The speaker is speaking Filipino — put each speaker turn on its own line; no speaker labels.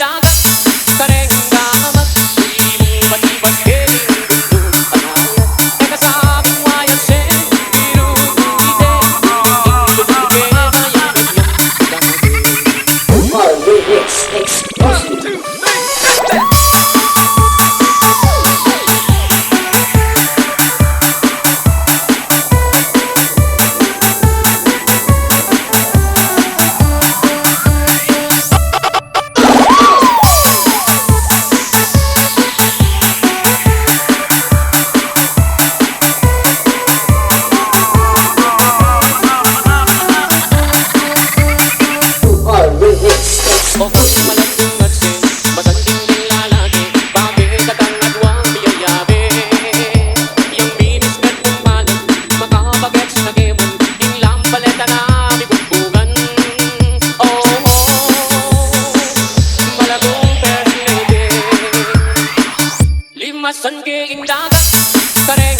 indagat, kareng kamat, libat-libat keling duduk anayat, eka sa buwayat sen, birugide, indugide hayang ganyan,
All lyrics explosive. All lyrics
o kung malandong at sin, masanding din lalaki, bakit katangad wang biyayabe? Yung binis at umalan, makapagets na kemon, yung lampaleta na bigugbugan. Oh, malagong pernede, limasan ke indagat, kareng